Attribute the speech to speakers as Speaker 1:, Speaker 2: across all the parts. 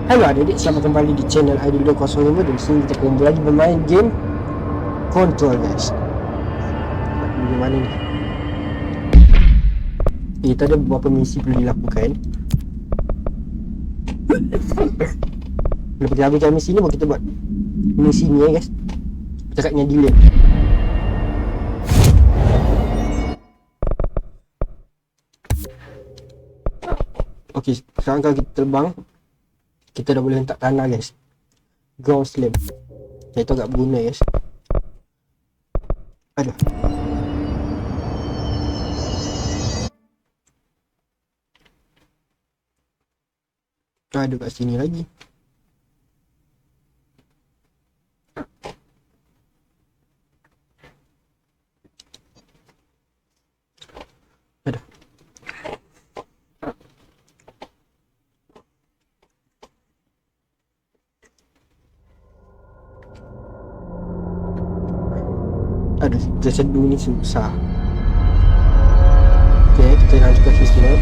Speaker 1: Halo adik-adik, selamat kembali di channel Adik 205. Dan sini kita kembali lagi bermain game Control guys. Nak mana ni? Kita ada beberapa misi perlu dilakukan. Lepas kita habiskan misi ni, baru kita buat misi ni guys. Cakapnya delay. Okey, sekarang kalau kita terbang, kita dah boleh hentak tanah guys. Ground slam. Saya tahu agak berguna guys. Aduh. Ada kat sini lagi. Aduh. Aduh, terseduh ni susah. Okay, kita nak tukar sistem.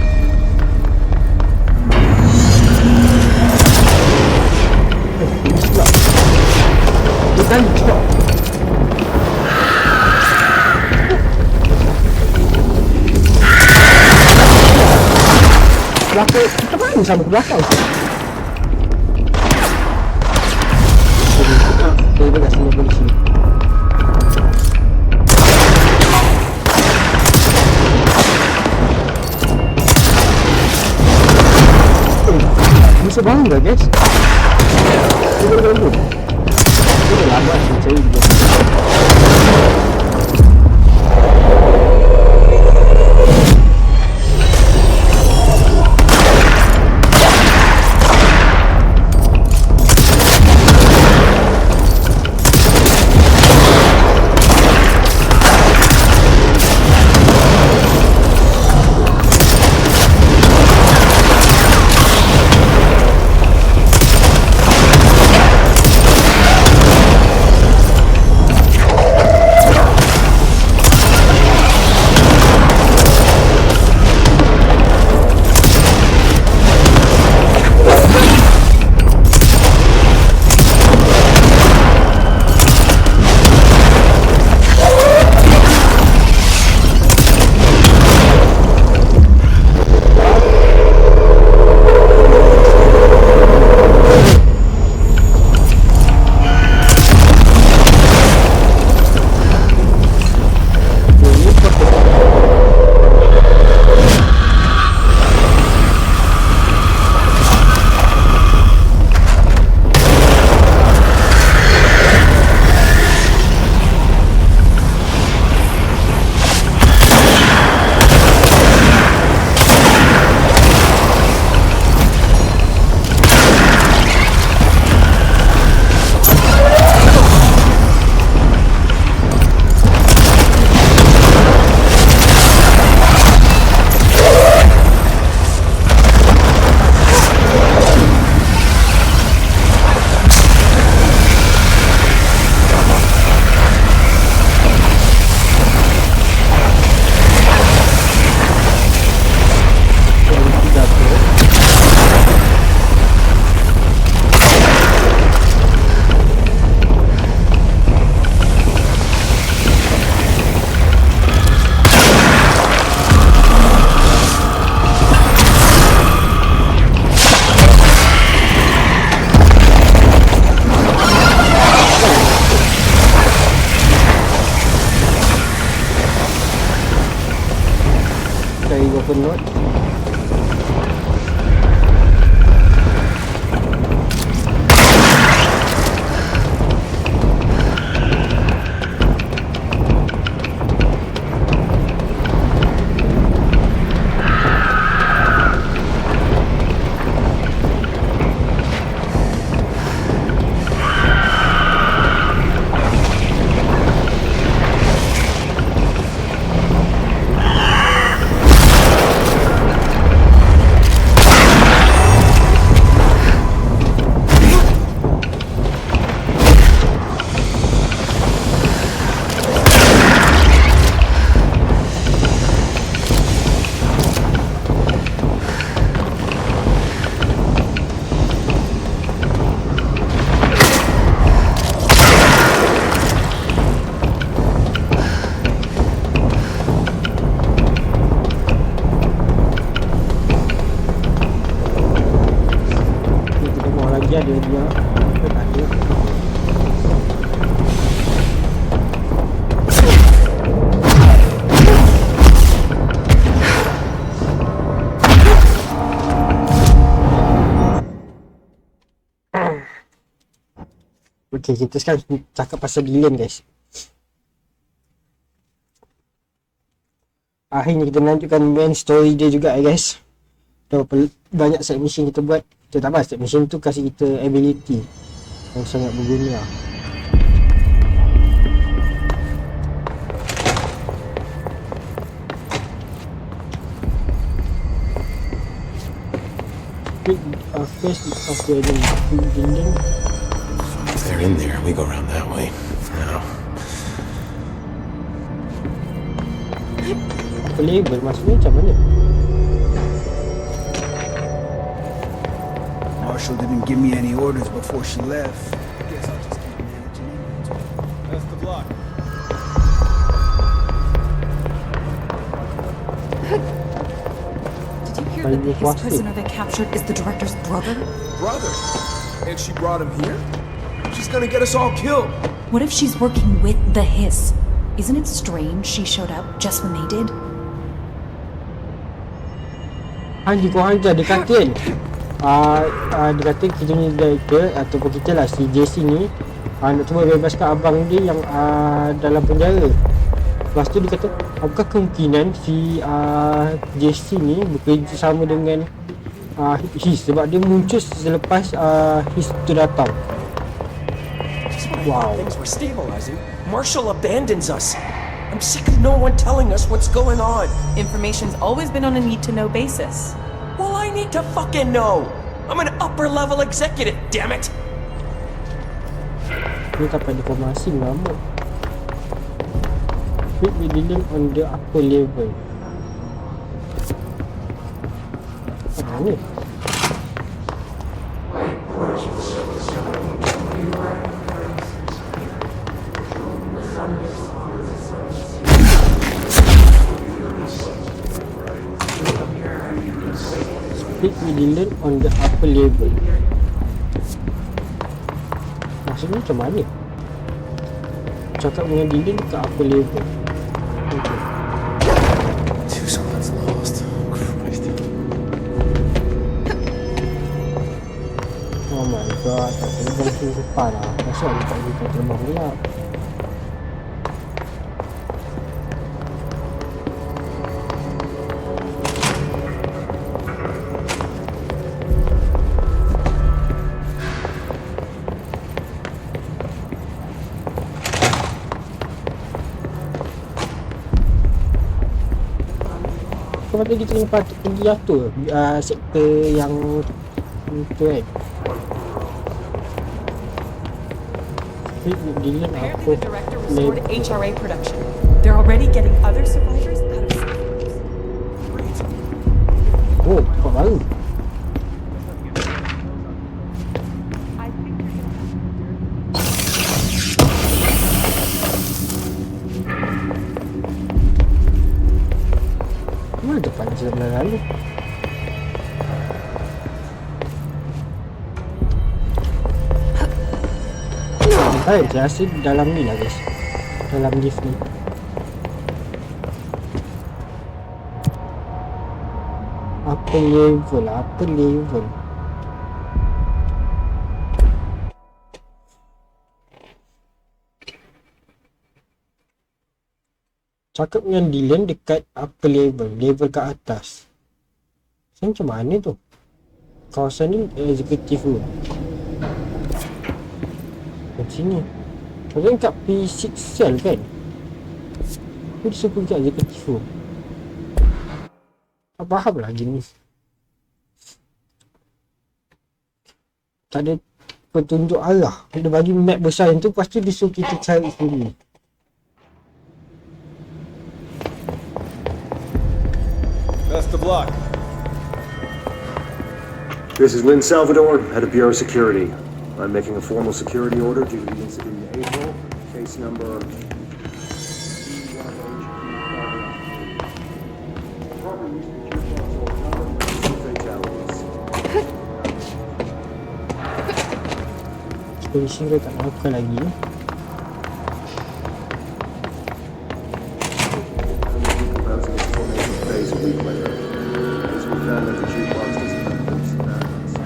Speaker 1: Kita cepat. Belakang, kita main sama ke belakang. Kita dah sini boleh sini. Bisa bangga guys. Kita dulu. Kita lambat mencari dia. dia ada dia. Tak ada. Okay, kita sekarang cakap pasal Dylan guys. Akhirnya kita melanjutkan main story dia juga guys. Dah banyak side mission kita buat. Kita tak apa, side mission tu kasih kita ability yang sangat berguna. Face of the enemy.
Speaker 2: If they're in there, we go around that way. Now.
Speaker 1: Label maksudnya macam mana?
Speaker 3: Marshall didn't give me any orders before she left. I guess I'll just keep managing inventory.
Speaker 4: That's the block.
Speaker 5: Did you hear that the Hiss prisoner they captured is the director's brother?
Speaker 4: Brother? And she brought him here? She's gonna get us all killed.
Speaker 5: What if she's working with the Hiss? Isn't it strange she showed up just when they did?
Speaker 1: Korang je dia kata kan dia kata kita ni director ataupun kita lah si JC ni nak cuba bebaskan abang dia yang dalam penjara. Lepas tu dia kata apakah kemungkinan si JC ni bekerja sama dengan Hiss sebab dia muncul selepas Hiss tu datang. Wow.
Speaker 6: Things were stabilizing. Marshall abandons us. I'm sick of no one telling us what's going on.
Speaker 7: Information's always been on a need-to-know basis.
Speaker 6: Well, I need to fucking know. I'm an upper-level executive, damn it.
Speaker 1: Ni tak pada informasi lama. Speak with Dylan on the upper level. Apa ni? Speak with Dylan on the upper level. Maksudnya macam mana? Cakap dengan Dylan ke upper level. Okay.
Speaker 2: Someone's lost. Christ.
Speaker 1: Oh my god, tak terbang ke depan lah. Masuk dia tak boleh terbang pula. Kata kita ni patut pergi atur sektor yang itu kan. Dylan
Speaker 7: Apparently
Speaker 1: apa
Speaker 7: the director restored HRA production. They're already getting other survivors out of survivors.
Speaker 1: oh tempat baru. Mana depan sebelah lalu? Saya rasa dalam ni lah guys. Dalam lift ni. Apa level? Apa level? Cakap dengan Dylan dekat upper level. Level ke atas. So, macam mana tu? Kawasan ni executive room. Kat sini. Macam kat P6 cell kan? Aku disuruh pergi kat executive room. Tak faham lagi ni. Tak ada petunjuk arah. Dia bagi map besar yang tu. Lepas tu dia suruh kita cari sendiri.
Speaker 4: That's the block.
Speaker 8: This is Lynn Salvador, head of Bureau Security. I'm making a formal security order due to the incident in April. Case number... fatalities.
Speaker 1: Polisi dia tak lakukan lagi.
Speaker 8: Bouncing its formation phase a week later. As we found that the jukebox doesn't have police magnets.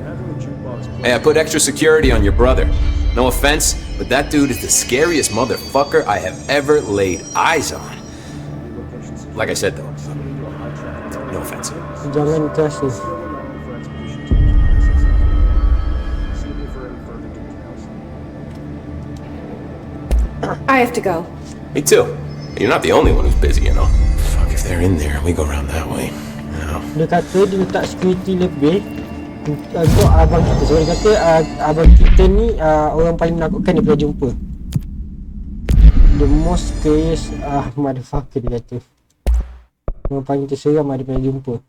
Speaker 8: Having the jukebox play
Speaker 9: Hey, I put extra security on your brother. No offense, but that dude is the scariest motherfucker I have ever laid eyes on. Like I said, though, no offense.
Speaker 1: Jangan keras ni.
Speaker 8: for expedition to the Genesis. Seeking for any further details.
Speaker 7: I have to go.
Speaker 9: Me too. You're not the only one who's busy, you know.
Speaker 2: Fuck, if they're in there, we go around that way. No.
Speaker 1: Dia kata dia letak security lebih untuk abang kita. Sebab dia kata abang kita ni orang paling menakutkan dia pernah jumpa. The most scariest motherfucker dia kata. Orang paling terseram dia pernah jumpa.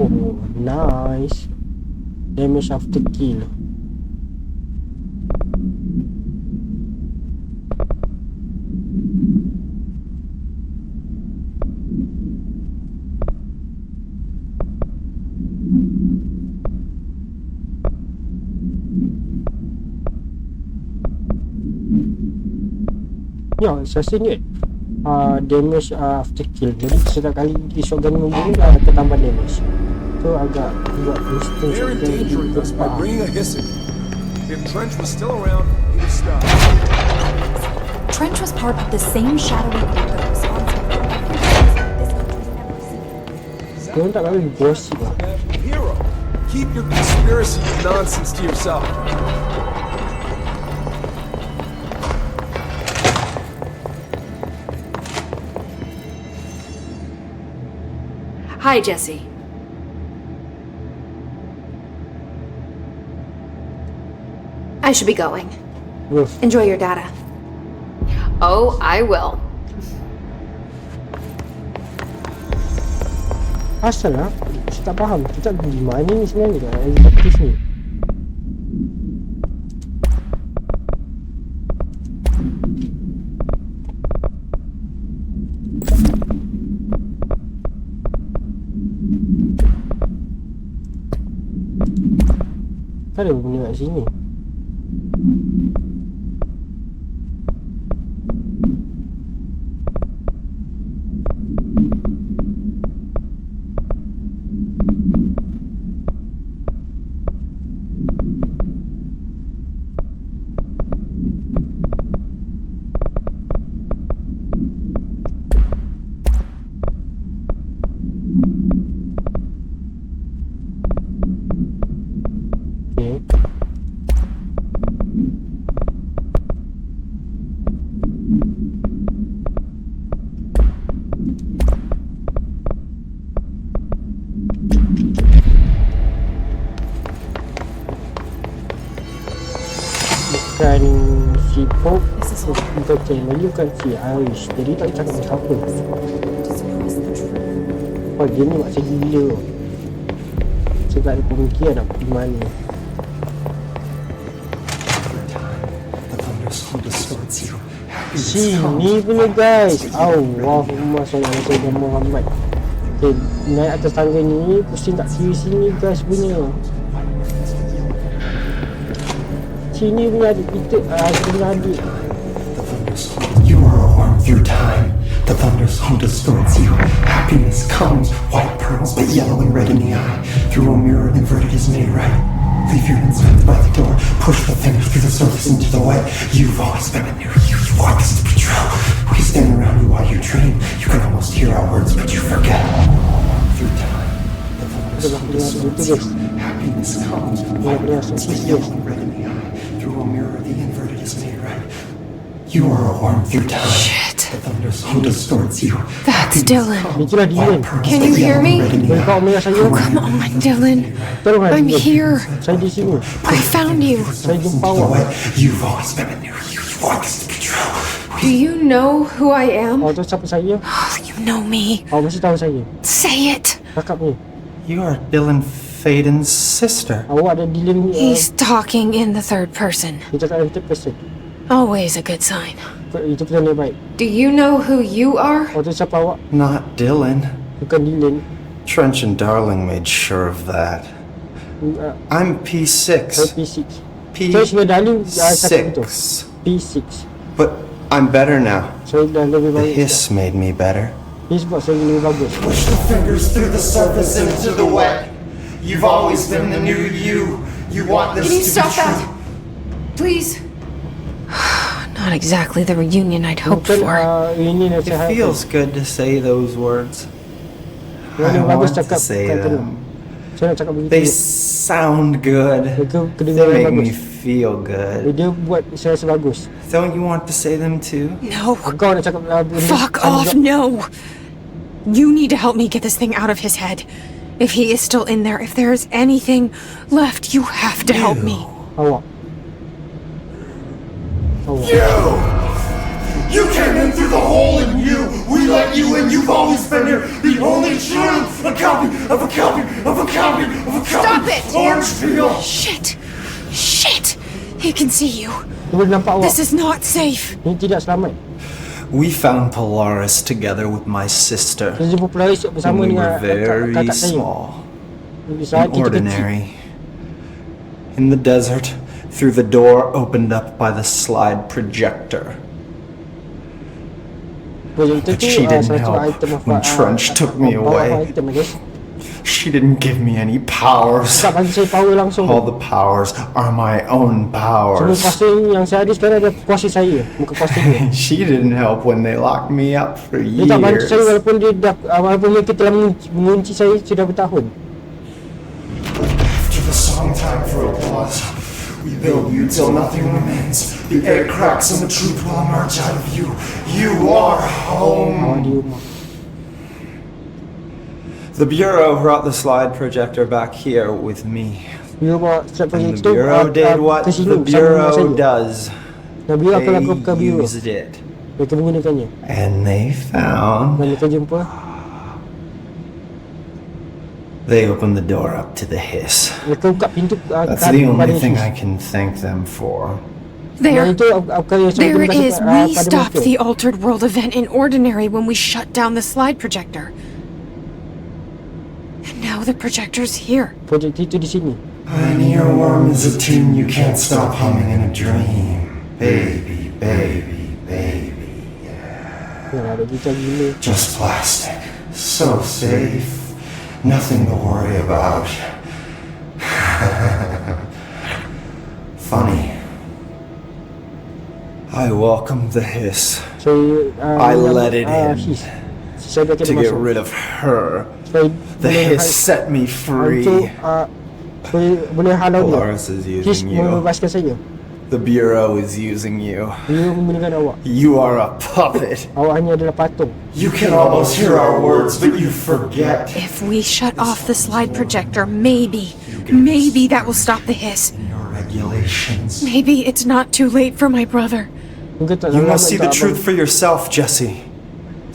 Speaker 1: Oh, nice. Damage after kill. Ya, saya rasa ni damage after kill. Jadi setiap kali di shotgun membunuh dah akan tambah damage. So agak buat instant
Speaker 4: They're
Speaker 1: shotgun
Speaker 4: endangering us by bringing a hiss in. If Trench was still around, he would stop.
Speaker 5: Trench was part of the same shadowy group that was responsible for everything this country's ever seen.
Speaker 1: Diorang tak bagi gosip lah.
Speaker 4: Hero, keep your conspiracy nonsense to yourself.
Speaker 7: Hi, Jesse. I should be going.
Speaker 1: Wolf.
Speaker 7: Enjoy your data. Oh, I will.
Speaker 1: Asal lah, saya tak faham. Kita pergi mana ni sebenarnya kan? Executive ni. Tak ada benda kat sini. Bukan si Pop, bukan Family, bukan si Irish. Jadi tak cakap dengan siapa. Oh, dia ni maksa gila. Saya tak ada pemikiran nak pergi mana. Sini punya guys. Allahumma salli ala sayyidina Muhammad. Okay, naik atas tangga ni, pusing tak kiri sini guys punya. Sini punya adik kita, punya adik.
Speaker 10: You are a worm through time. The thunder's home distorts you. Happiness comes, white pearls, but yellow and red in the eye. Through a mirror inverted is made right. Leave your insides by the door. Push the fingers through the surface into the white. You've always been a near you. You want us to betrayal. We stand around you while you dream. You can almost hear our words, but you forget. Through time, the thunder's home distorts you. Happiness comes, white pearls, but yellow and red in the eye. Through a mirror, the inverted is made right. You are a worm through time.
Speaker 7: Shit.
Speaker 10: The thunder's home distorts you.
Speaker 7: That's Dylan.
Speaker 1: Itulah Dylan.
Speaker 7: Can you hear me?
Speaker 1: Boleh kau omel saya?
Speaker 7: Come on, Dylan.
Speaker 1: Tolonglah
Speaker 7: I'm
Speaker 1: Dylan.
Speaker 7: here.
Speaker 1: Saya di sini.
Speaker 7: I found you.
Speaker 1: Saya jumpa
Speaker 10: The
Speaker 1: awak.
Speaker 10: way you've always been a near you. You want us to be true.
Speaker 7: Do you know who I am?
Speaker 1: Awak tahu siapa saya?
Speaker 7: You
Speaker 11: know me.
Speaker 1: Awak mesti tahu saya.
Speaker 11: Say it.
Speaker 1: Cakap ni.
Speaker 10: You are Dylan Faden's sister.
Speaker 1: Awak ada Dylan
Speaker 11: He's talking in the third person.
Speaker 1: dia cakap dalam third person.
Speaker 11: Always a good sign.
Speaker 1: Itu pertanda baik.
Speaker 7: Do you know who you are?
Speaker 1: Awak tahu siapa awak?
Speaker 10: Not Dylan.
Speaker 1: Bukan Dylan.
Speaker 10: Trench and Darling made sure of that. I'm P6.
Speaker 1: Saya P6. Trench dengan Darling cakap betul.
Speaker 10: P6.
Speaker 1: P6.
Speaker 10: But I'm better now.
Speaker 1: Saya dah lebih
Speaker 10: The
Speaker 1: baik.
Speaker 10: hiss made me better.
Speaker 1: Hiss buat saya lebih bagus.
Speaker 10: Push the fingers through the surface into the wet. You've always been the new you. You want this
Speaker 7: Can you
Speaker 10: to
Speaker 7: stop
Speaker 10: be
Speaker 7: that?
Speaker 10: true.
Speaker 7: Please.
Speaker 11: Not exactly the reunion I'd hoped
Speaker 1: Bukan
Speaker 11: for.
Speaker 1: ini nak
Speaker 10: It
Speaker 1: cakap.
Speaker 10: feels good to say those words.
Speaker 1: Yang
Speaker 10: I
Speaker 1: bagus
Speaker 10: want to
Speaker 1: cakap
Speaker 10: say
Speaker 1: kat tu.
Speaker 10: them.
Speaker 1: Saya nak cakap begitu.
Speaker 10: They sound good.
Speaker 1: Mereka
Speaker 10: They
Speaker 1: kedengaran
Speaker 10: make
Speaker 1: bagus.
Speaker 10: me feel good.
Speaker 1: Dia buat saya rasa bagus.
Speaker 10: Don't you want to say them too?
Speaker 11: No.
Speaker 1: Kau nak cakap benda
Speaker 11: Fuck off, no. You need to help me get this thing out of his head. If he is still in there, if there is anything left, you have to help me.
Speaker 1: Awak. Awak.
Speaker 10: You came in through the hole in you. We let you in. You've always been here. The only true. A copy of a copy of a copy of a copy.
Speaker 7: Stop it!
Speaker 10: Orange peel.
Speaker 11: Shit. Shit. He can see you.
Speaker 1: Dia boleh nampak awak.
Speaker 11: This is not safe.
Speaker 1: Ini tidak selamat.
Speaker 10: We found Polaris together with my sister.
Speaker 1: Saya jumpa Polaris bersama
Speaker 10: When we
Speaker 1: dengan
Speaker 10: were very
Speaker 1: kakak saya.
Speaker 10: small.
Speaker 1: Saat
Speaker 10: And
Speaker 1: kita kecil.
Speaker 10: ordinary. In the desert, through the door opened up by the slide projector.
Speaker 1: Projektor
Speaker 10: But
Speaker 1: tu
Speaker 10: she didn't
Speaker 1: salah satu
Speaker 10: help
Speaker 1: item
Speaker 10: when Trench took me away.
Speaker 1: Item, guys.
Speaker 10: She didn't give me any powers.
Speaker 1: Tak bagi saya power langsung.
Speaker 10: All the powers are my own
Speaker 1: Semua
Speaker 10: powers.
Speaker 1: kuasa yang saya ada sekarang ada kuasa saya, bukan kuasa dia.
Speaker 10: She didn't help when they locked me up for
Speaker 1: Dia tak bantu saya
Speaker 10: years.
Speaker 1: walaupun dia dah, walaupun dia telah mengunci saya sudah bertahun.
Speaker 10: After the song time for applause, we build you till nothing remains. The air cracks and the truth will emerge out of you. You are home.
Speaker 1: Awak di rumah.
Speaker 10: The Bureau brought the slide projector back here with me.
Speaker 1: Dia bawa slide
Speaker 10: And
Speaker 1: project
Speaker 10: the
Speaker 1: tu
Speaker 10: Bureau did what
Speaker 1: ke sini
Speaker 10: the
Speaker 1: bersama dengan
Speaker 10: Bureau
Speaker 1: saya.
Speaker 10: does.
Speaker 1: Dan Bureau akan lakukan
Speaker 10: They
Speaker 1: Bureau.
Speaker 10: used it.
Speaker 1: Mereka menggunakannya.
Speaker 10: And they found...
Speaker 1: Dan mereka jumpa.
Speaker 10: They opened the door up to the hiss.
Speaker 1: Mereka buka pintu
Speaker 10: That's the only thing I can thank them for.
Speaker 11: There.
Speaker 1: Itu
Speaker 11: There it is. We
Speaker 1: pada
Speaker 11: stopped
Speaker 1: mereka.
Speaker 11: the altered world event in Ordinary when we shut down the slide projector. And now the projector's here.
Speaker 1: Projek itu di sini.
Speaker 10: An earworm is a tune you can't stop humming in a dream. Baby, baby, baby.
Speaker 1: Ya, ada gitar gila.
Speaker 10: Just plastic. So safe. Nothing to worry about. Funny. I welcomed the hiss.
Speaker 1: Saya
Speaker 10: I let it in.
Speaker 1: Saya bagi
Speaker 10: To
Speaker 1: dia
Speaker 10: get
Speaker 1: masuk.
Speaker 10: rid of her.
Speaker 1: Supaya
Speaker 10: The
Speaker 1: boleh
Speaker 10: hiss set me
Speaker 1: untuk
Speaker 10: free.
Speaker 1: boleh halau dia.
Speaker 10: Polaris is
Speaker 1: His
Speaker 10: using you.
Speaker 1: membebaskan saya.
Speaker 10: The Bureau is using you.
Speaker 1: Dia menggunakan awak.
Speaker 10: You are a puppet.
Speaker 1: Awak hanya adalah patung.
Speaker 10: You can almost hear our words, but you forget.
Speaker 11: If we shut off the slide projector, maybe that will stop the hiss.
Speaker 10: Your regulations.
Speaker 11: Maybe it's not too late for my brother.
Speaker 1: Mungkin tak
Speaker 10: You
Speaker 1: lama
Speaker 10: must see the
Speaker 1: tak
Speaker 10: truth for yourself, Jesse.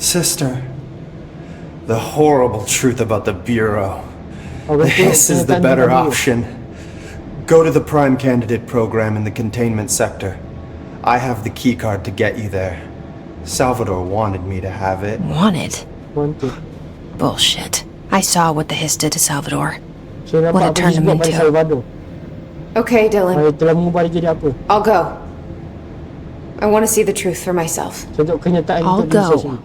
Speaker 10: Sister. The horrible truth about the Bureau. The hiss is the better option. Go to the Prime Candidate program in the containment sector. I have the keycard to get you there. Salvador wanted me to have it.
Speaker 11: Wanted?
Speaker 1: Wanted.
Speaker 11: Bullshit. I saw what the hiss did to Salvador.
Speaker 1: Saya
Speaker 11: What
Speaker 1: nampak
Speaker 11: it turned him
Speaker 1: buat pada
Speaker 11: into.
Speaker 1: Salvador.
Speaker 7: Okay, Dylan.
Speaker 1: Telah mengubah dia jadi apa.
Speaker 7: I'll go. I want to see the truth for myself.
Speaker 1: Untuk kenyataan
Speaker 11: I'll
Speaker 1: untuk diri saya
Speaker 11: go.
Speaker 1: sendiri.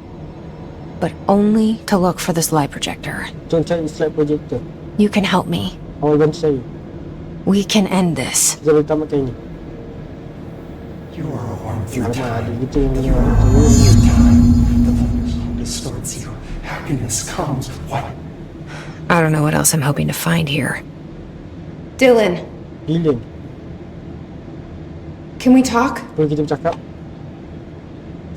Speaker 11: But only to look for the slide projector.
Speaker 1: Untuk cari slide projector.
Speaker 11: You can help me.
Speaker 1: Awak bantu saya.
Speaker 11: We can end this.
Speaker 1: Kita boleh tamatkan ini.
Speaker 10: You are a worm through
Speaker 1: Alamak,
Speaker 10: time.
Speaker 1: ada gitu yang
Speaker 10: You are a worm through time. The thunderstorm distorts you. Happiness comes. What?
Speaker 11: I don't know what else I'm hoping to find here.
Speaker 7: Dylan,
Speaker 1: Dylan.
Speaker 7: can we talk?
Speaker 1: Boleh kita bercakap?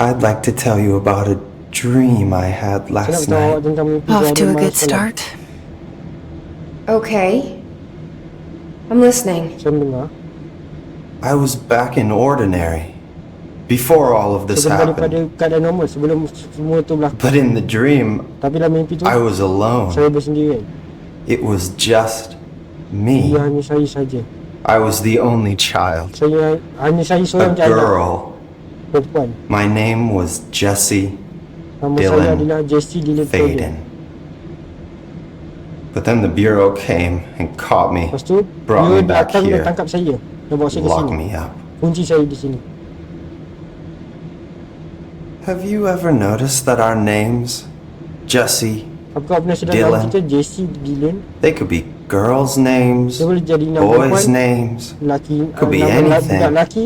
Speaker 10: I'd like to tell you about a dream I had
Speaker 1: Saya nak
Speaker 10: last
Speaker 1: beritahu awak
Speaker 10: night.
Speaker 1: tentang mimpi
Speaker 11: Off
Speaker 1: saya
Speaker 11: to a
Speaker 1: malam
Speaker 11: good
Speaker 1: semalam.
Speaker 11: start.
Speaker 7: Okay. I'm listening.
Speaker 1: Saya mendengar.
Speaker 10: I was back in Ordinary. before all of this
Speaker 1: Sebelum daripada
Speaker 10: happened.
Speaker 1: keadaan normal, sebelum semua tu berlaku.
Speaker 10: But in the dream,
Speaker 1: Tapi dalam mimpi tu
Speaker 10: I was alone.
Speaker 1: saya bersendirian.
Speaker 10: It was just me.
Speaker 1: Dia hanya saya saja.
Speaker 10: I was the only child.
Speaker 1: Hanya saya
Speaker 10: A
Speaker 1: seorang je anak
Speaker 10: girl.
Speaker 1: perempuan.
Speaker 10: My name was Jesse
Speaker 1: Nama saya
Speaker 10: Dylan
Speaker 1: adalah Jesse Dylan
Speaker 10: Faden. But then the bureau came and caught me,
Speaker 1: Lepas tu
Speaker 10: brought
Speaker 1: dia
Speaker 10: me back
Speaker 1: datang dan
Speaker 10: here,
Speaker 1: tangkap saya dan bawa saya ke
Speaker 10: locked
Speaker 1: sini.
Speaker 10: me up.
Speaker 1: Kunci saya di sini.
Speaker 10: Have you ever noticed that our names, Jesse,
Speaker 1: Apakah pernah sedar
Speaker 10: Dylan.
Speaker 1: nama kita Jesse Dylan?
Speaker 10: they could be girls' names,
Speaker 1: Dia boleh jadi nama
Speaker 10: boys'
Speaker 1: perempuan,
Speaker 10: names,
Speaker 1: lelaki,
Speaker 10: could be
Speaker 1: nama
Speaker 10: anything.
Speaker 1: budak lelaki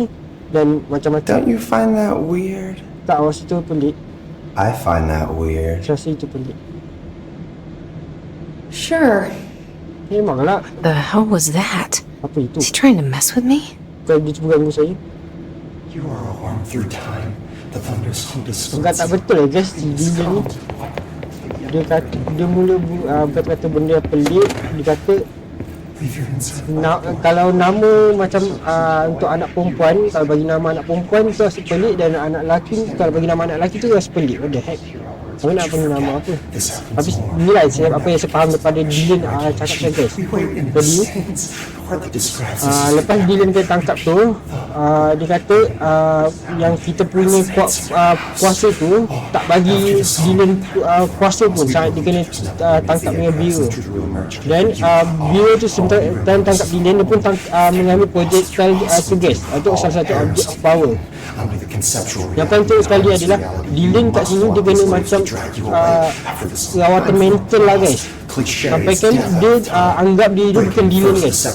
Speaker 1: dan macam-macam.
Speaker 10: Don't you find that weird?
Speaker 1: Tak, awak itu pelik.
Speaker 10: I find that weird.
Speaker 1: Saya rasa itu pelik.
Speaker 11: Sure.
Speaker 1: Memanglah.
Speaker 11: The hell was that?
Speaker 1: Apa itu?
Speaker 11: Is he trying to mess with me?
Speaker 1: Kalau dia cuba ganggu saya.
Speaker 10: You are a worm through time. The thunders home
Speaker 1: Enggak, tak betul lah guys. Si Dylan ni dia kata, dia mula berkata benda pelik. Dia kata kalau nama macam untuk anak perempuan, kalau bagi nama anak perempuan tu rasa pelik, dan anak lelaki kalau bagi nama anak lelaki tu rasa pelik. What the heck? Kamu nak panggil nama apa? Tapi inilah apa yang saya faham daripada Dylan cakap saya guys. Jadi lepas Dylan dia tangkap tu, dia kata yang kita punya kuasa tu tak bagi Dylan kuasa pun saat dia kena tangkap dengan Bureau. Dan Bureau tu sebentar tangkap Dylan, dia pun mengambil projectile gas. Itu salah satu object of power. Yang penting sekali adalah Dylan kat sini dia kena macam rawatan mental lah guys. Sampai kan dia anggap dia bukan Dylan guys.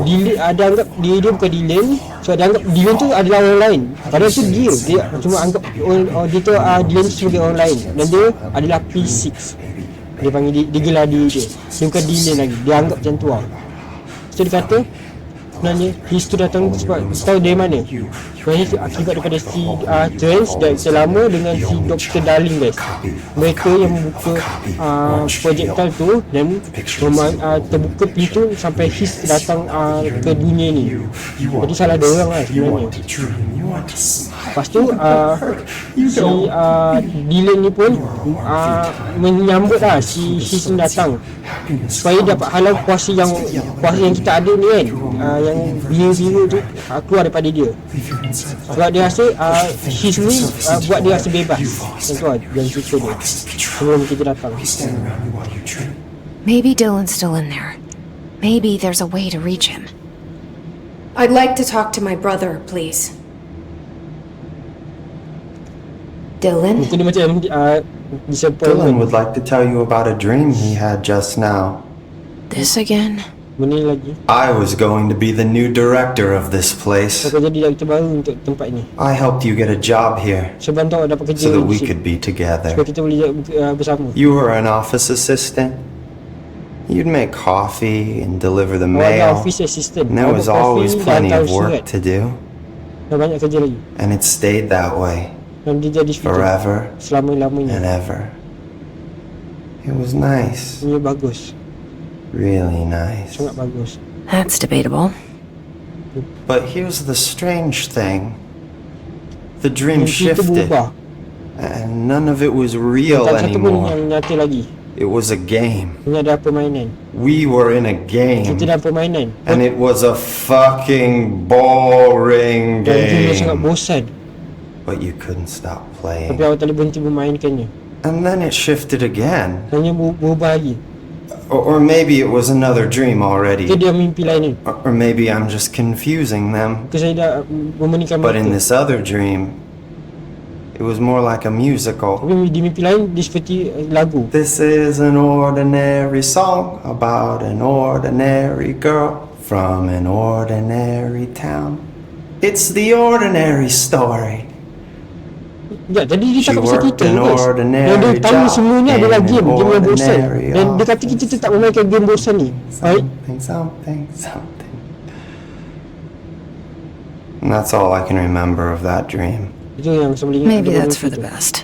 Speaker 1: Dia anggap dia bukan Dylan. So dia anggap Dylan tu adalah orang lain. Padahal tu dia cuma anggap dia tu Dylan tu sebagai orang lain. Dan dia adalah P6. Dia panggil dia gelar dia. Dia bukan Dylan lagi. Dia anggap macam tu lah. So dia kata sebenarnya His tu datang sebab tahu dari mana. Sebenarnya akibat daripada si Trans director lama dengan si Dr. Darling guys. Mereka yang membuka projectile tu dan terbuka pintu sampai His datang ke dunia ni. Jadi salah dia orang lah sebenarnya. Lepas tu si Dylan ni pun menyambut lah si His ni datang supaya dapat halau kuasa yang kita ada ni kan, yang biru-biru tu keluar daripada dia. Sebab dia rasa His ni buat dia rasa bebas. Macam tu lah yang cerita dia sebelum kita datang.
Speaker 11: Maybe Dylan's still in there. Maybe there's a way to reach him.
Speaker 12: I'd like to talk to my brother, please.
Speaker 11: Dylan?
Speaker 1: Mungkin dia macam
Speaker 10: Dylan would like to tell you about a dream he had just now.
Speaker 11: This again?
Speaker 1: Benda lagi.
Speaker 10: I was going to be the new director of this place.
Speaker 1: Aku jadi director baru untuk tempat ni.
Speaker 10: I helped you get a job here
Speaker 1: Saya bantu awak dapat kerja
Speaker 10: so that we
Speaker 1: di sini,
Speaker 10: could be together.
Speaker 1: supaya kita boleh bersama.
Speaker 10: You were an office assistant. You'd make coffee and deliver the
Speaker 1: Awak ada
Speaker 10: mail.
Speaker 1: office assistant.
Speaker 10: And there was
Speaker 1: Awak
Speaker 10: always
Speaker 1: coffee dan
Speaker 10: plenty
Speaker 1: hantar
Speaker 10: of work
Speaker 1: surat.
Speaker 10: to do.
Speaker 1: Dan banyak kerja lagi.
Speaker 10: And it stayed that way
Speaker 1: Dan dia jadi speaker
Speaker 10: forever and
Speaker 1: selama-lamanya.
Speaker 10: ever. It was nice.
Speaker 1: Dia bagus.
Speaker 10: Really nice.
Speaker 1: Sangat bagus.
Speaker 11: That's debatable.
Speaker 10: But here's the strange thing. The dream
Speaker 1: Mimpi itu
Speaker 10: shifted.
Speaker 1: berubah.
Speaker 10: And none of it was real
Speaker 1: Tak satu pun
Speaker 10: anymore.
Speaker 1: yang nyata lagi.
Speaker 10: It was a game.
Speaker 1: Ini adalah permainan.
Speaker 10: We were in a game.
Speaker 1: Kita dalam permainan.
Speaker 10: And it was a fucking boring
Speaker 1: Dan dia sangat
Speaker 10: game.
Speaker 1: bosan.
Speaker 10: But you couldn't stop
Speaker 1: Tapi
Speaker 10: playing.
Speaker 1: awak tak boleh berhenti memainkannya.
Speaker 10: And then it shifted again.
Speaker 1: Hanya berubah lagi.
Speaker 10: Or maybe it was another dream
Speaker 1: Ke
Speaker 10: already.
Speaker 1: dia mimpi lain ni.
Speaker 10: Or maybe I'm just confusing them.
Speaker 1: Ke saya dah memeningkan
Speaker 10: But in
Speaker 1: mereka.
Speaker 10: this other dream, it was more like a musical.
Speaker 1: Tapi di mimpi lain dia seperti lagu.
Speaker 10: This is an ordinary song about an ordinary girl from an ordinary town. It's the ordinary story.
Speaker 1: Ya, jadi dia
Speaker 10: She
Speaker 1: cakap pasal
Speaker 10: worked
Speaker 1: kita
Speaker 10: an
Speaker 1: guys.
Speaker 10: ordinary
Speaker 1: Dan dia tahu
Speaker 10: job
Speaker 1: semuanya adalah
Speaker 10: in
Speaker 1: game yang bosan.
Speaker 10: ordinary
Speaker 1: Dan dia kata kita tetap memainkan game bosan ni. Baik.
Speaker 10: Something. And that's all I can remember of that dream.
Speaker 1: Itu yang saya boleh ingat.
Speaker 11: Maybe
Speaker 1: daripada
Speaker 11: that's for
Speaker 1: mimpi
Speaker 11: the
Speaker 1: tu.
Speaker 11: best.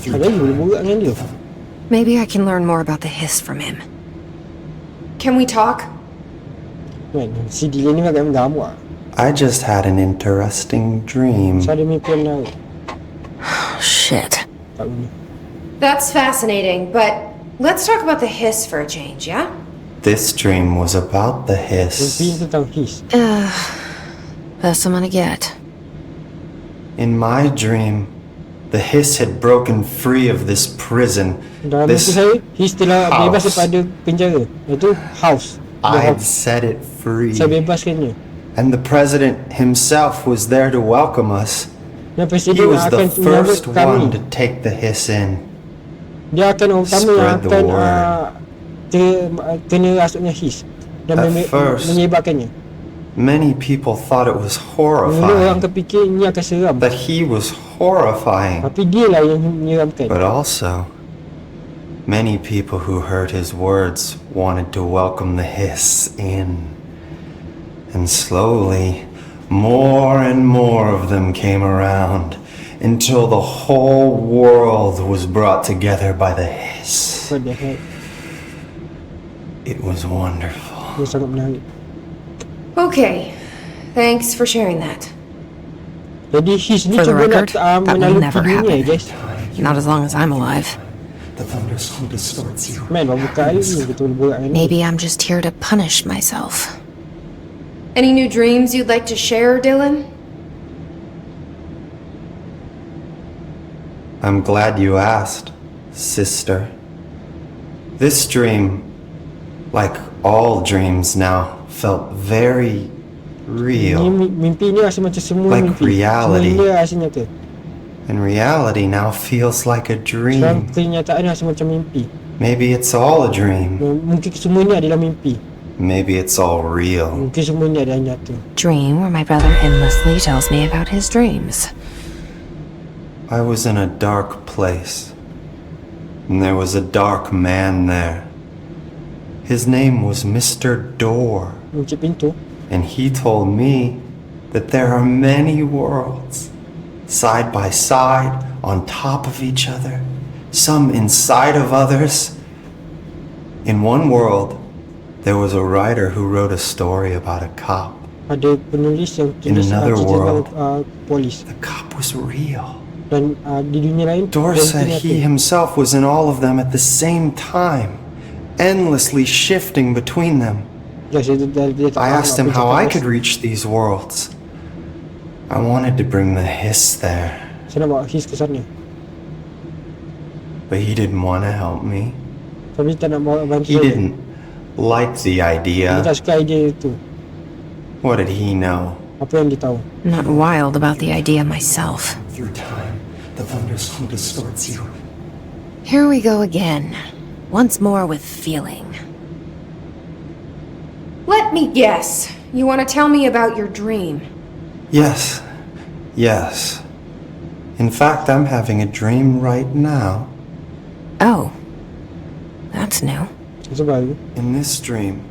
Speaker 1: Ada lagi boleh buat dengan dia.
Speaker 11: Maybe I can learn more about the hiss from him.
Speaker 12: Can we talk?
Speaker 1: Kan, si Dylan ni agak mengamuk.
Speaker 10: I just had an interesting dream.
Speaker 1: So ada mimpi yang menarik.
Speaker 11: Shit.
Speaker 1: Tak guna.
Speaker 12: That's fascinating, but let's talk about the hiss for a change, yeah?
Speaker 10: This dream was about the hiss.
Speaker 1: Mimpi tentang his.
Speaker 11: Best I'm gonna get.
Speaker 10: In my dream, the hiss had broken free of this prison.
Speaker 1: Dalam mimpi
Speaker 10: This
Speaker 1: saya, his telah bebas
Speaker 10: house.
Speaker 1: daripada penjara. Iaitu house. The
Speaker 10: I had
Speaker 1: house.
Speaker 10: set it free.
Speaker 1: Saya bebaskannya.
Speaker 10: And the president himself was there to welcome us.
Speaker 1: Dan
Speaker 10: He
Speaker 1: Presiden
Speaker 10: was the
Speaker 1: akan menyambut
Speaker 10: first one
Speaker 1: kami.
Speaker 10: to take the hiss in.
Speaker 1: Dia akan orang pertama yang
Speaker 10: Spread the
Speaker 1: akan
Speaker 10: word.
Speaker 1: kena rasuknya his. Dan
Speaker 10: At first,
Speaker 1: menyebarkannya.
Speaker 10: Many people thought it was
Speaker 1: Mula orang
Speaker 10: horrifying,
Speaker 1: terfikir ini akan seram.
Speaker 10: that he was horrifying.
Speaker 1: Tapi dia lah yang menyeramkan.
Speaker 10: But also, many people who heard his words wanted to welcome the hiss in. And slowly, more and more of them came around until the whole world was brought together by the hiss.
Speaker 1: What the heck?
Speaker 10: It was wonderful.
Speaker 1: Dia sangat menarik.
Speaker 12: Okay, thanks for sharing that.
Speaker 1: Jadi his ni
Speaker 11: For the
Speaker 1: cuba
Speaker 11: record,
Speaker 1: nak
Speaker 11: that will
Speaker 1: menaluki
Speaker 11: never
Speaker 1: dunia,
Speaker 11: happen.
Speaker 1: guys.
Speaker 11: Not as long as I'm alive.
Speaker 10: The thunderstorm distorts you.
Speaker 1: Man, baru kali ni betul borak ni.
Speaker 11: Maybe I'm just here to punish myself.
Speaker 12: Any new dreams you'd like to share, Dylan?
Speaker 10: I'm glad you asked, sister. This dream, like all dreams now, felt very real.
Speaker 1: Mimpi ni rasa macam semua
Speaker 10: Like
Speaker 1: mimpi.
Speaker 10: reality.
Speaker 1: Semua rasa nyata.
Speaker 10: And reality now feels like a
Speaker 1: Sekarang
Speaker 10: dream.
Speaker 1: kenyataan rasa macam mimpi.
Speaker 10: Maybe it's all a dream.
Speaker 1: Mungkin semua ni adalah mimpi.
Speaker 10: Maybe it's all real.
Speaker 1: Mungkin semua ni adalah nyata.
Speaker 11: Dream where my brother endlessly tells me about his dreams.
Speaker 10: I was in a dark place, and there was a dark man there. His name was Mr. Door,
Speaker 1: Kunci pintu.
Speaker 10: and he told me that there are many worlds, side by side, on top of each other, some inside of others. In one world, there was a writer who wrote a story about a cop.
Speaker 1: Ada penulis yang
Speaker 10: In
Speaker 1: tulis
Speaker 10: another
Speaker 1: cerita
Speaker 10: world.
Speaker 1: tentang polis.
Speaker 10: The cop was real.
Speaker 1: Dan di dunia lain
Speaker 10: Door
Speaker 1: dia
Speaker 10: said
Speaker 1: nyata.
Speaker 10: he himself was in all of them at the same time, endlessly shifting between them.
Speaker 1: Ya, dia tak
Speaker 10: I
Speaker 1: faham
Speaker 10: asked
Speaker 1: apa
Speaker 10: him how I
Speaker 1: cakap.
Speaker 10: could reach these worlds. I wanted to bring the hiss there,
Speaker 1: Saya nak bawa his ke sana.
Speaker 10: but he didn't want to help me.
Speaker 1: Tapi tak nak bawa bantu
Speaker 10: He
Speaker 1: saya.
Speaker 10: didn't like the
Speaker 1: Dia
Speaker 10: idea.
Speaker 1: tak suka idea itu.
Speaker 10: What did he know?
Speaker 1: Apa yang dia tahu?
Speaker 11: Not wild about the idea myself.
Speaker 10: Through time, the thunderstorm distorts you.
Speaker 11: Here we go again. Once more with feeling.
Speaker 12: Let me guess. You want to tell me about your dream?
Speaker 10: Yes, yes. In fact, I'm having a dream right now.
Speaker 11: Oh. That's new.
Speaker 1: Itu baru.
Speaker 10: In this dream,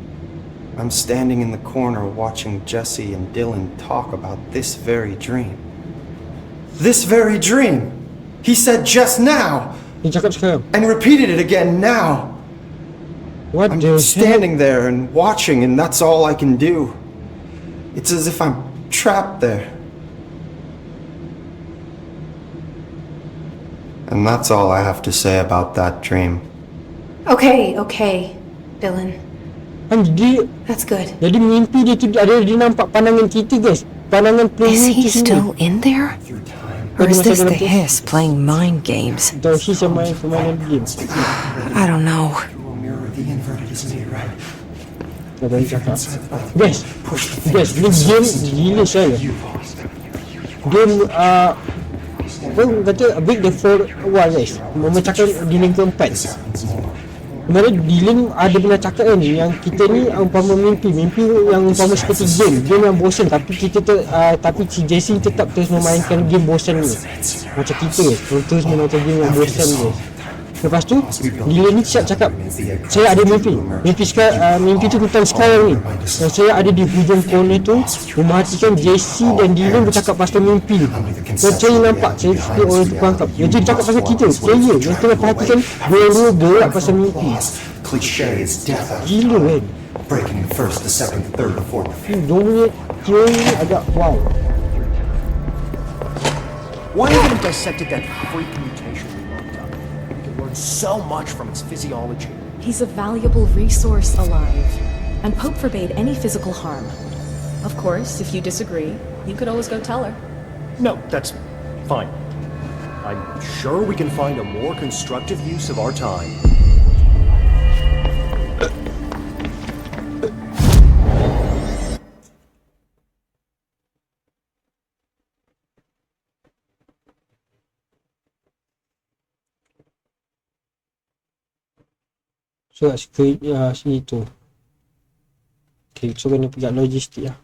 Speaker 10: I'm standing in the corner watching Jesse and Dylan talk about this very dream. This very dream! He said just now!
Speaker 1: Dia cakap sekarang.
Speaker 10: And repeated it again now!
Speaker 1: What
Speaker 10: I'm
Speaker 1: the
Speaker 10: standing there and watching, and that's all I can do. It's as if I'm trapped there. And that's all I have to say about that dream.
Speaker 12: Okay, Dylan.
Speaker 1: Dia,
Speaker 12: That's good.
Speaker 1: jadi mimpi dia tu ada dia nampak pandangan kita, guys. Pandangan
Speaker 11: Is
Speaker 1: plane
Speaker 11: he
Speaker 1: tu
Speaker 11: still
Speaker 1: semua.
Speaker 11: in there? Or is this the hiss playing mind games?
Speaker 1: Atau his yang main permainan game.
Speaker 11: I don't know.
Speaker 10: Through a mirror, the inverted is made right.
Speaker 1: Dah bagi cakap. Guys, ni game gila saya. Game, apa kata, a bit the four wall, guys. Memecahkan dinding keempat. Kemarin Dylan ada pernah cakap kan, yang kita ni umpama mimpi yang umpama seperti game yang bosan, tapi kita tapi si Jesse tetap terus memainkan game bosan ni. Macam kita terus memainkan game yang bosan ni. Lepas tu Dylan ni siap cakap, saya ada mimpi tu tentang sekarang ni, dan saya ada di hujung corner tu memperhatikan Jesse dan Dylan bercakap pasal mimpi, dan saya nampak saya seperti orang tu perangkap. Dia cakap pasal kita, saya yang tengah perhatikan dua-dua gerak pasal mimpi.
Speaker 10: Cliche is death.
Speaker 1: Gila kan.
Speaker 10: breaking the first, the second, the third, the fourth.
Speaker 1: Dua teori ni agak wow.
Speaker 6: Why haven't you dissected that freak mutation we looked up? We could learn so much from its physiology.
Speaker 7: He's a valuable resource alive, and Pope forbade any physical harm. Of course, if you disagree, you could always go tell her.
Speaker 13: No, that's fine. I'm sure we can find a more constructive use of our time.
Speaker 1: So sini tu. Okay, so kena pergi logistik lah.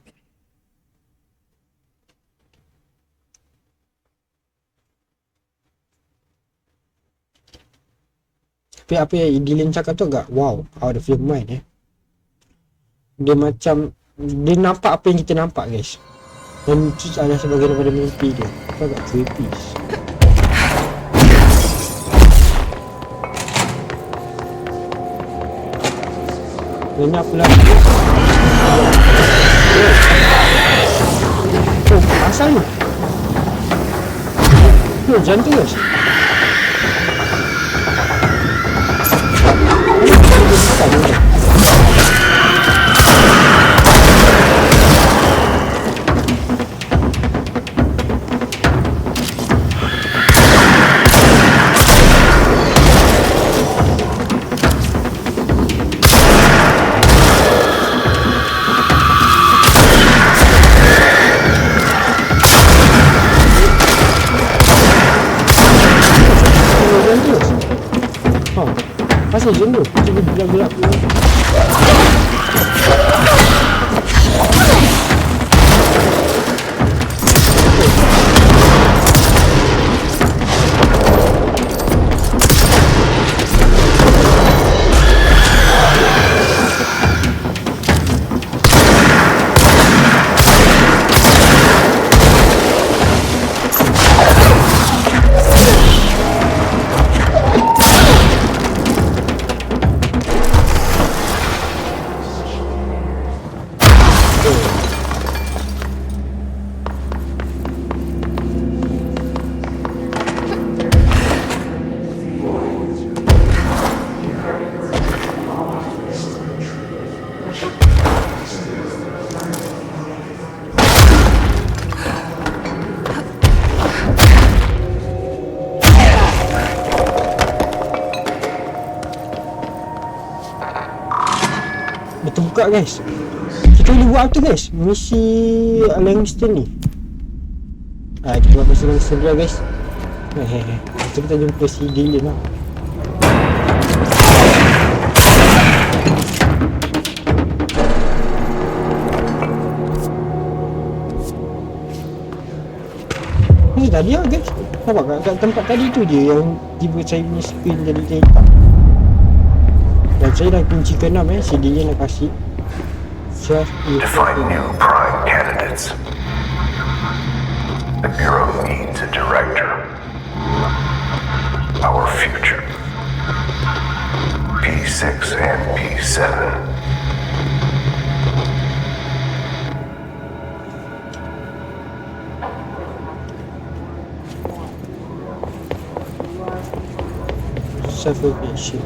Speaker 1: Tapi apa yang Dylan cakap tu agak wow, out of your mind Dia macam, dia nampak apa yang kita nampak guys. Dan itu adalah sebagian daripada mimpi dia. Itu agak creepy. Ini apa lagi? Oh, asal ni? Oh, jantung guys. Pasal jenuh, cuba gelap-gelap dulu. Terbuka guys. Kita boleh buat apa guys? Misi Langston ni. Kita buat misi Langston dia guys. So kita jumpa si Dylan lah. Ni tadi lah guys. Nampak kat tempat tadi tu je yang tiba saya punya screen jadi hitam. Dan saya dah kunci ke-6 si Dylan nak kasih.
Speaker 14: Define new prime candidates. The Bureau needs a director. Our future. P6 and P7.
Speaker 1: Suffocation.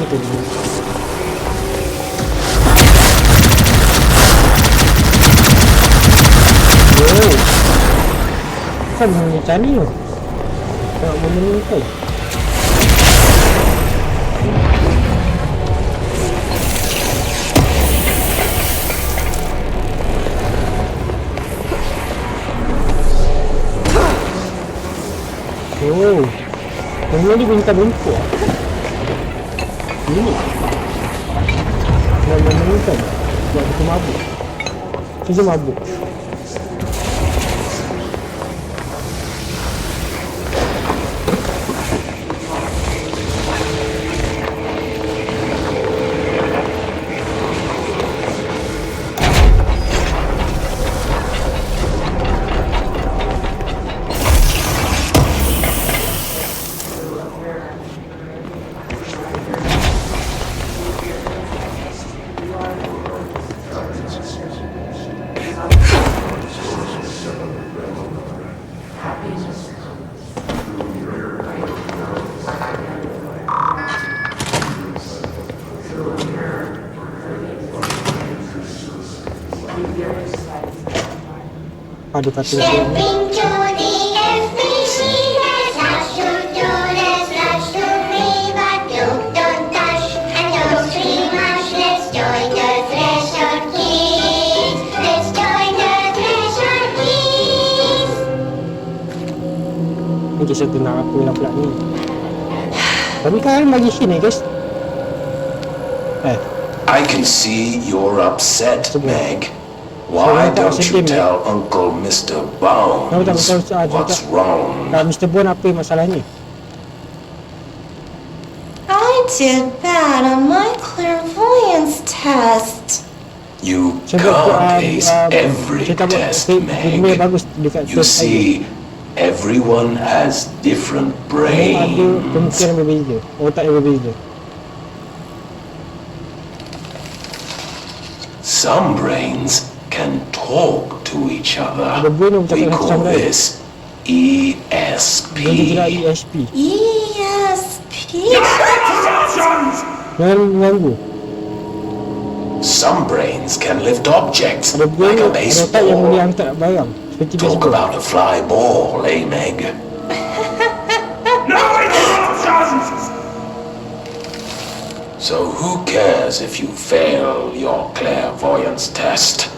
Speaker 1: betul. Oh, kan macam ni loh. Tak boleh kan? Oh, yang ni bintang-bintang. Ini yang kan? Buat aku mabuk. Kita mabuk. Ada kata
Speaker 15: Stepping to the FBC, there's lots to do, there's lots to be, but you don't touch and don't scream much. Let's join the Threshold Kids. Let's join the Threshold Kids.
Speaker 1: ni kisah tentang apa lah pula ni. Tapi kan bagi sini guys.
Speaker 14: I can see you're upset, Meg. Why don't you tell Uncle Mr. Bones what's wrong?
Speaker 1: Mr. Bones apa masalah ni?
Speaker 15: I did bad on my clairvoyance test.
Speaker 14: You can't ace every test, Meg. You see, everyone has different brains.
Speaker 1: Kemungkinan berbeza, otak yang berbeza.
Speaker 14: Some brains can talk to each other. We call this ESP.
Speaker 1: ESP.
Speaker 14: Some brains can lift objects like a baseball. Talk about a fly ball, eh, Meg? So who cares if you fail your clairvoyance test?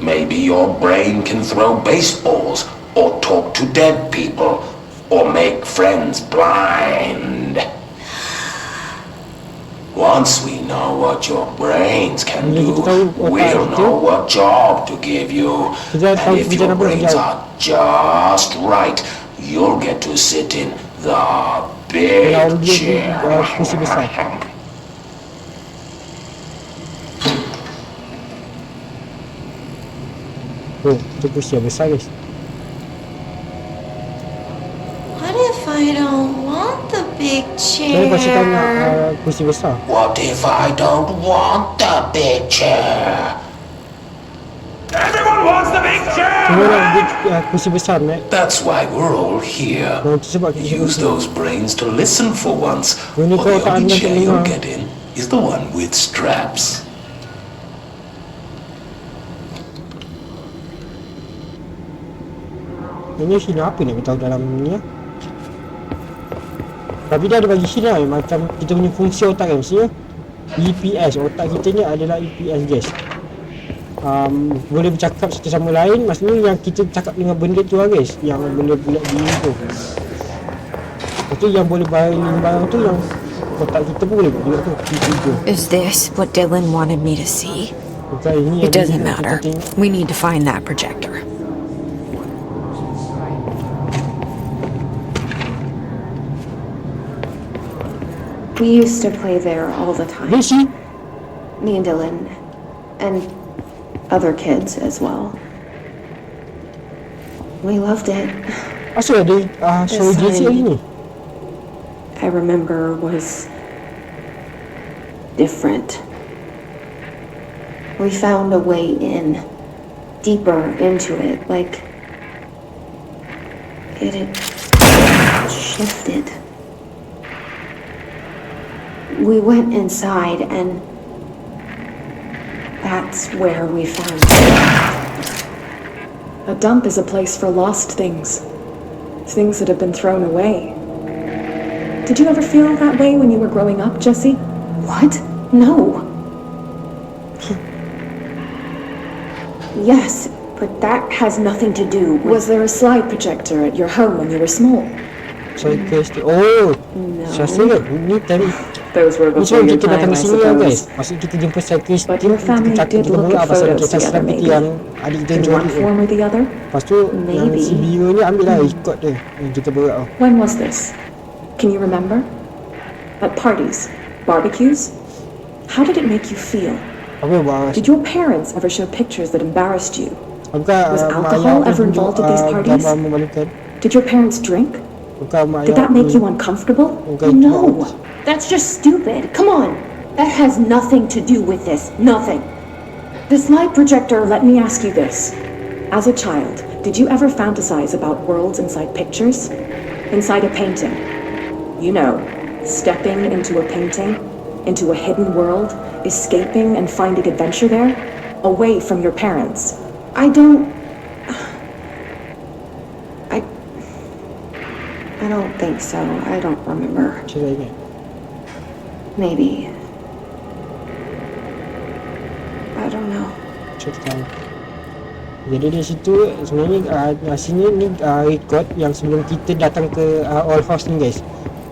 Speaker 14: Maybe your brain can throw baseballs, or talk to dead people, or make friends blind. Once we know what your brains can do, we'll know what job to give you. And if your brains are just right, you'll get to sit in the big chair.
Speaker 1: Oh, itu kursi yang besar guys.
Speaker 15: What if I don't want the big
Speaker 1: Saya pasti tanya kursi besar.
Speaker 14: What if I don't want the big chair? Everyone wants the big chair!
Speaker 1: Kursi besar, Mac.
Speaker 14: That's why we're all here. Use those brains to listen for once. Or the only chair you'll get in is the one with straps.
Speaker 1: Ini sini apa nak tahu dalam ni ya? Tapi dia ada bagi sini lah, macam kita punya fungsi otak kan mestinya EPS, otak kita ni adalah EPS guys. Boleh bercakap satu sama lain, maksudnya yang kita cakap dengan benda tu lah guys, yang benda bulat diri tu. Lepas tu yang boleh barang tu yang otak kita pun boleh buat tu.
Speaker 11: Is this what Dylan wanted me to see? It doesn't matter. We need to find that projector.
Speaker 16: We used to play there all the time. Me and Dylan, and other kids as well. We loved it.
Speaker 1: Asal ada show JC hari ni?
Speaker 16: I remember was different. We found a way in, deeper into it, like it had shifted. We went inside and that's where we found
Speaker 7: A dump is a place for lost things. Things that have been thrown away. Did you ever feel that way when you were growing up, Jesse?
Speaker 16: What? No. Yes, but that has nothing to do with...
Speaker 7: Was there a slide projector at your home when you were small?
Speaker 1: Oh, saya rasa ni tadi
Speaker 7: Those were
Speaker 1: ni
Speaker 7: before
Speaker 1: sebelum
Speaker 7: your
Speaker 1: kita
Speaker 7: time,
Speaker 1: datang
Speaker 7: I
Speaker 1: sini lah guys.
Speaker 7: suppose.
Speaker 1: Maksud kita jumpa cyclist
Speaker 7: But your family did look at
Speaker 1: pasal
Speaker 7: photos
Speaker 1: kisah
Speaker 7: together,
Speaker 1: seram
Speaker 7: maybe.
Speaker 1: itu yang adik kita
Speaker 7: In
Speaker 1: jual
Speaker 7: one
Speaker 1: tu.
Speaker 7: form or the other?
Speaker 1: Lepas tu yang
Speaker 16: Maybe.
Speaker 1: si biru ni ambil lah ikut dia yang kita berak tau.
Speaker 7: When was this? Can you remember? At parties? Barbecues? How did it make you feel?
Speaker 1: Apa buat?
Speaker 7: Did your parents ever show pictures that embarrassed you?
Speaker 1: Bukan
Speaker 7: Was
Speaker 1: mak
Speaker 7: alcohol
Speaker 1: ayah
Speaker 7: ever
Speaker 1: tunjuk,
Speaker 7: involved at these parties?
Speaker 1: gambar memalukan.
Speaker 7: Did your parents drink?
Speaker 1: Bukan mak
Speaker 7: Did
Speaker 1: ayah
Speaker 7: that make
Speaker 1: ni.
Speaker 7: you uncomfortable?
Speaker 1: Bukan
Speaker 16: No, that's just stupid. Come on. That has nothing to do with this. Nothing.
Speaker 7: The slide projector, let me ask you this. As a child, did you ever fantasize about worlds inside pictures? Inside a painting? You know, stepping into a painting, into a hidden world, escaping and finding adventure there, away from your parents.
Speaker 16: I don't think so. I don't remember.
Speaker 1: Saya ingat.
Speaker 16: Maybe. I don't know.
Speaker 1: Saya tak tahu. Jadi di situ sebenarnya sini ni record yang sebelum kita datang ke old house ni guys.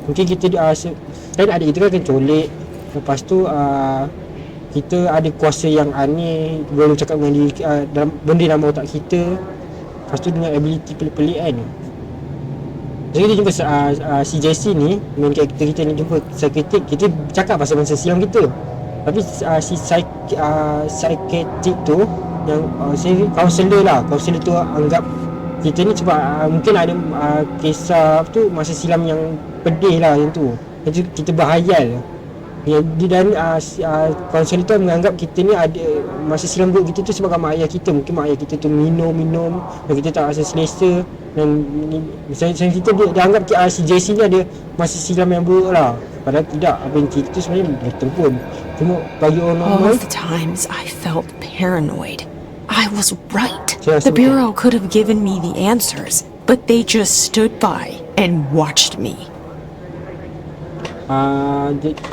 Speaker 1: Mungkin kita kan adik kita kan colek. Lepas tu kita ada kuasa yang aneh, boleh cakap dengan diri dalam benda dalam otak kita. Lepas tu dengan ability pelik-pelik kan. Jadi kita jumpa si Jesse ni, main karakter kita ni jumpa psychiatric, kita cakap pasal masa silam kita. Tapi si psychiatric tu yang kaunselor tu anggap kita ni sebab mungkin ada kisah tu masa silam yang pedih lah yang tu. Itu kita berhayal. Dan kaunselor tu menganggap kita ni ada masa silam buruk kita tu sebab mak ayah kita. Mungkin mak ayah kita tu minum dan kita tak rasa selesa. Dan misalnya kita dia anggap si Jesse ni ada masa silam yang buruk lah. Padahal tidak. Apa yang cerita tu sebenarnya betul pun. Cuma bagi orang
Speaker 11: All
Speaker 1: normal,
Speaker 11: of the times I felt paranoid. I was right. The Bureau could have given me the answers, but they just stood by and watched me.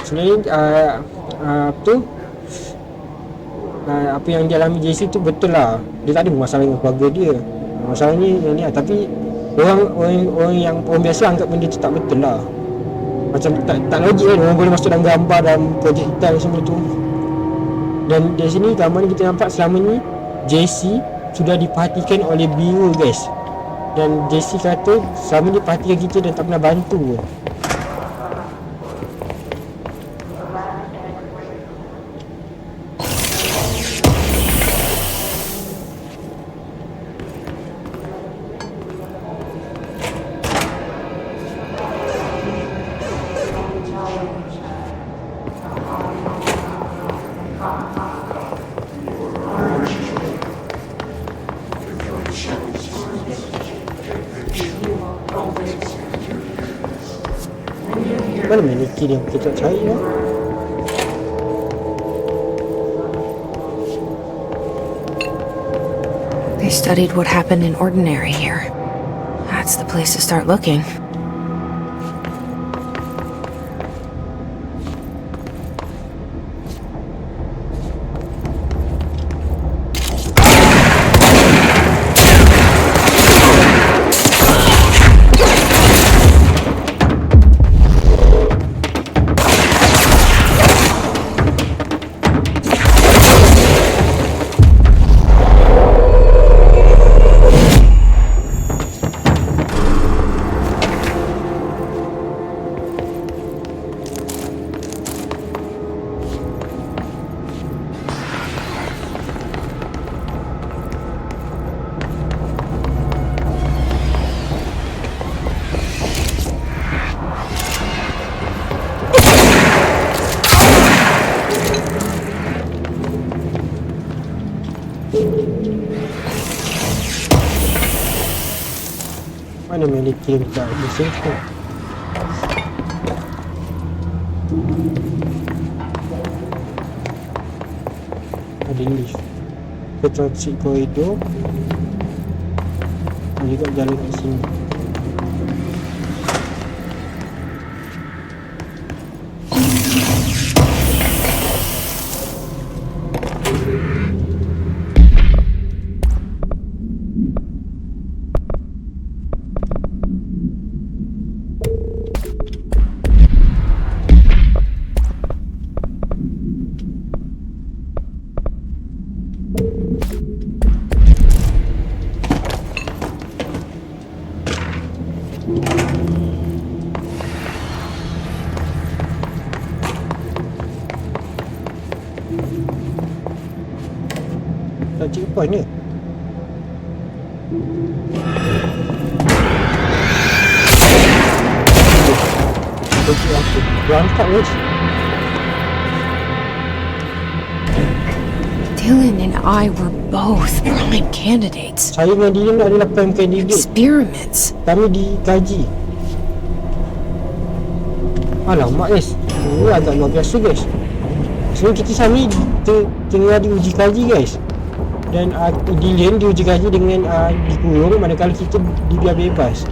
Speaker 1: Sebenarnya apa yang dia alami Jesse tu betul lah. Dia tak ada masalah dengan keluarga dia. Masalahnya yang ni lah. Tapi orang biasa anggap benda tu tak betul lah. Macam tak logik kan orang boleh masuk dalam gambar dalam projek hitam semua tu. Dan dari sini gambar ni kita nampak selama ni Jesse sudah diperhatikan oleh Bureau guys. Dan Jesse kata selama ni perhatikan kita dan tak pernah bantu pun. Mana mannequin yang kita cari lah.
Speaker 11: They studied what happened in Ordinary here. That's the place to start looking. Mana mannequin yang kita ada di sini tu?
Speaker 1: Ada lift. Kita cek koridor. Ada juga jalan kat sini. Tak checkpoint ni. Okey, aku berangkat guys.
Speaker 11: Dylan and I were both prime candidates.
Speaker 1: Saya dengan Dylan adalah prime candidate.
Speaker 11: Experiments.
Speaker 1: Kami dikaji. Alamak guys, ini agak luar biasa guys. Sebenarnya kita sama tengah diuji kaji guys. Dan Dylan diuji kaji dengan dikurung, manakala kita dibiar bebas.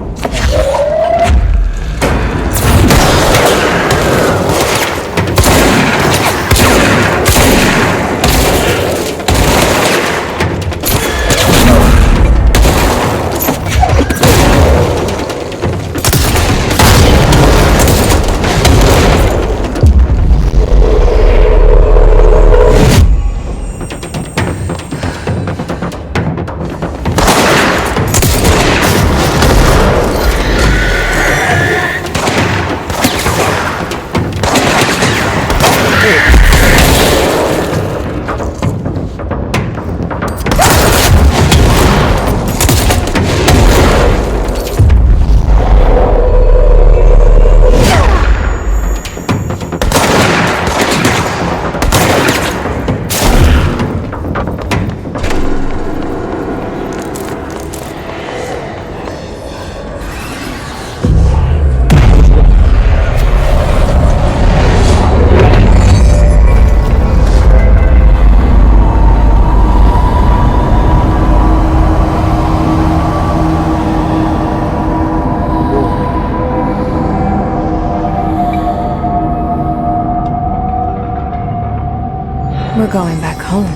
Speaker 11: We're going back home.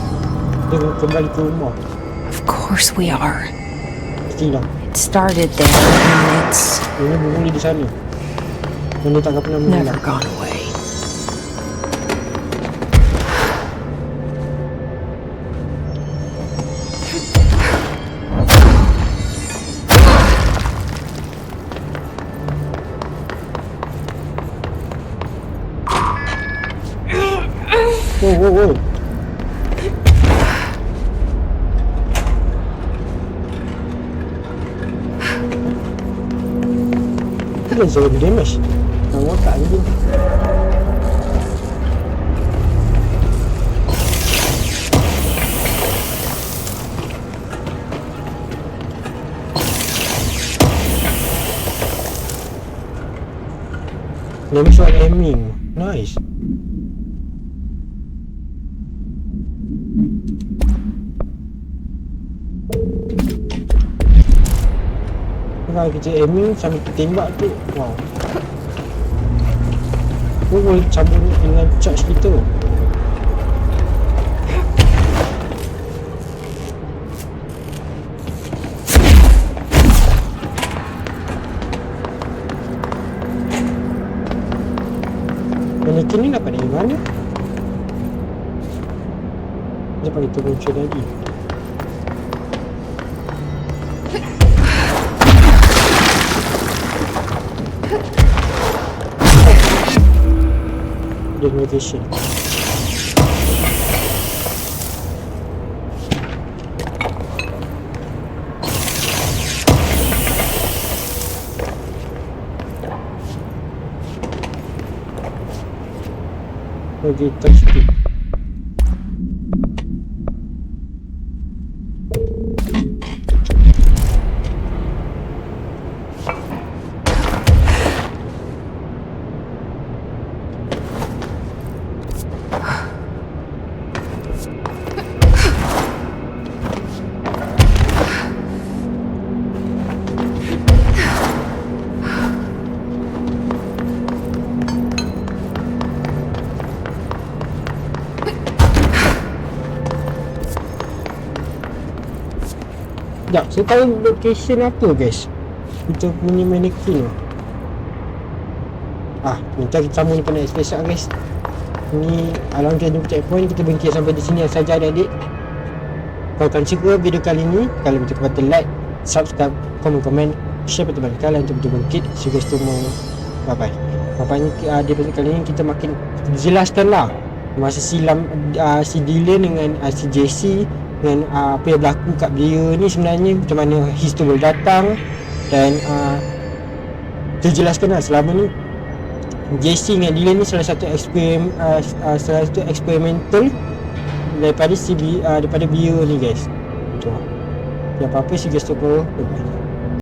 Speaker 1: Dia kembali ke rumah.
Speaker 11: Of course we are.
Speaker 1: Mestilah.
Speaker 11: It started there and it's
Speaker 1: Ini bermula di sana. Dan dia takkan pernah
Speaker 11: never
Speaker 1: menghilang.
Speaker 11: gone away.
Speaker 1: Whoa, whoa, whoa. Itu kan saya damage. Nak watak je. Damage soal aiming. Nice. Kalau kita aiming sambil kita tembak tu, wow. Aku boleh cabut dengan charge kita. Mannequin ni dapat dari mana? Dapat kita muncul lagi. Degradation. Okay, touch it. Sekejap, saya tahu location apa guys. Kita punya mannequin tu. Nanti kita sambung pada next episode guys. Ni alam kita jumpa checkpoint. Kita berhenti sampai di sini saja adik-adik. Kalau kalian suka video kali ni, kalian boleh kata like, subscribe, komen, share pada teman kalian untuk bangkit. See you guys tomorrow. Bye bye. Bapaknya di episode kali ni kita makin jelaskan lah masa silam si Dylan dengan si Jesse dengan apa yang berlaku kat dia ni sebenarnya, macam mana his tu boleh datang. Dan kita jelaskan lah selama ni Jesse dengan Dylan ni salah satu eksperimental daripada daripada bio ni guys. Betul. Apa-apa si guys tu. Bye bye.